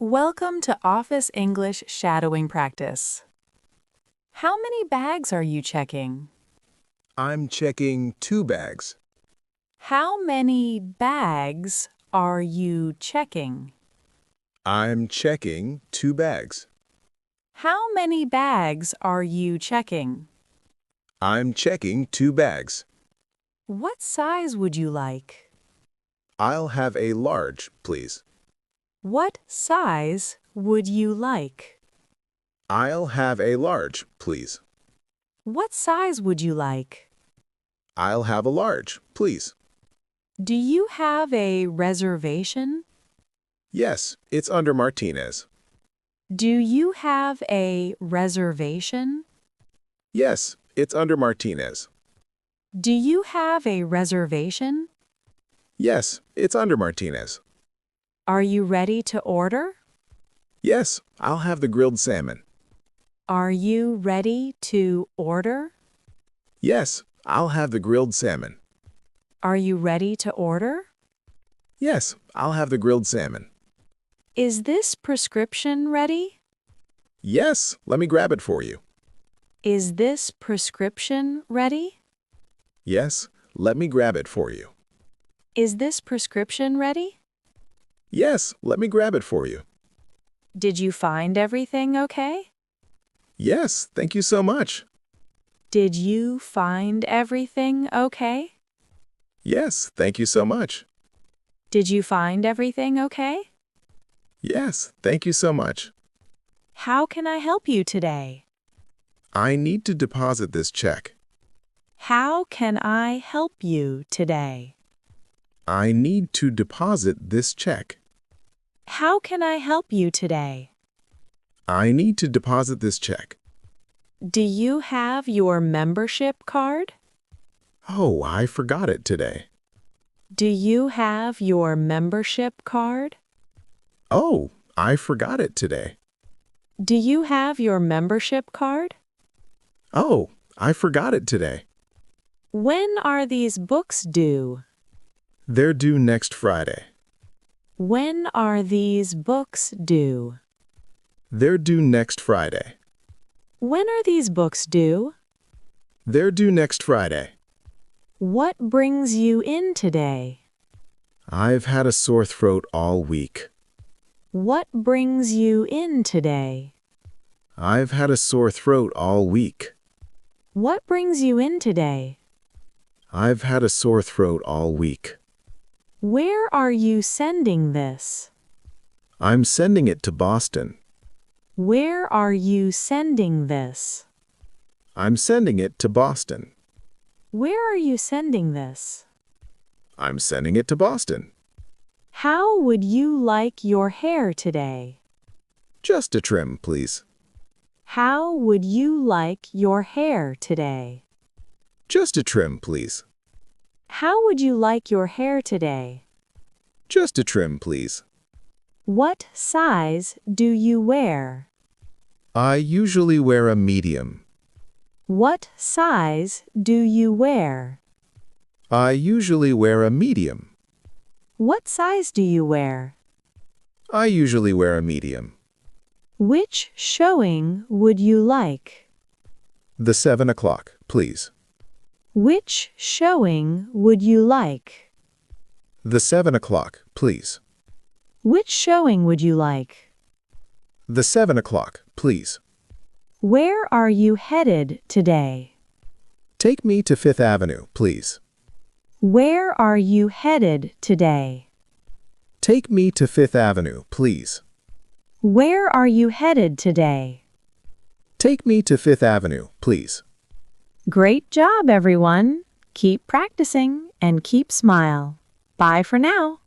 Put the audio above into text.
Welcome to Office English Shadowing Practice. How many bags are you checking? I'm checking 2 bags. How many bags are you checking? I'm checking 2 bags. How many bags are you checking? I'm checking 2 bags. What size would you like? I'll have a large, please. What size would you like? I'll have a large, please. What size would you like? I'll have a large, please. Do you have a reservation? Yes, it's under Martinez. Do you have a reservation? Yes, it's under Martinez. Do you have a reservation? Yes, it's under Martinez. Are you ready to order? Yes, I'll have the grilled salmon. Are you ready to order? Yes, I'll have the grilled salmon. Are you ready to order? Yes, I'll have the grilled salmon. Is this prescription ready? Yes, let me grab it for you. Is this prescription ready? Yes, let me grab it for you. Is this prescription ready? Yes, let me grab it for you. Did you find everything okay? Yes, thank you so much. Did you find everything okay? Yes, thank you so much. Did you find everything okay? Yes, thank you so much. How can I help you today? I need to deposit this check. How can I help you today? I need to deposit this check. How can I help you today? I need to deposit this check. Do you have your membership card? Oh, I forgot it today. Do you have your membership card? Oh, I forgot it today. Do you have your membership card? Oh, I forgot it today. When are these books due? They're due next Friday. When are these books due? They're due next Friday. When are these books due? They're due next Friday. What brings you in today? I've had a sore throat all week. What brings you in today? I've had a sore throat all week. What brings you in today? I've had a sore throat all week. Where are you sending this? I'm sending it to Boston. Where are you sending this? I'm sending it to Boston. Where are you sending this? I'm sending it to Boston. How would you like your hair today? Just a trim, please. How would you like your hair today? Just a trim, please. How would you like your hair today? Just a trim, please. What size do you wear? I usually wear a medium. What size do you wear? I usually wear a medium. What size do you wear? I usually wear a medium. Which showing would you like? The 7 o'clock, please. Which showing would you like? The 7 o'clock, please. Which showing would you like? The 7 o'clock, please. Where are you headed today? Take me to Fifth Avenue, please. Where are you headed today? Take me to Fifth Avenue, please. Where are you headed today? Take me to Fifth Avenue, please. Great job, everyone. Keep practicing and keep smile. Bye for now.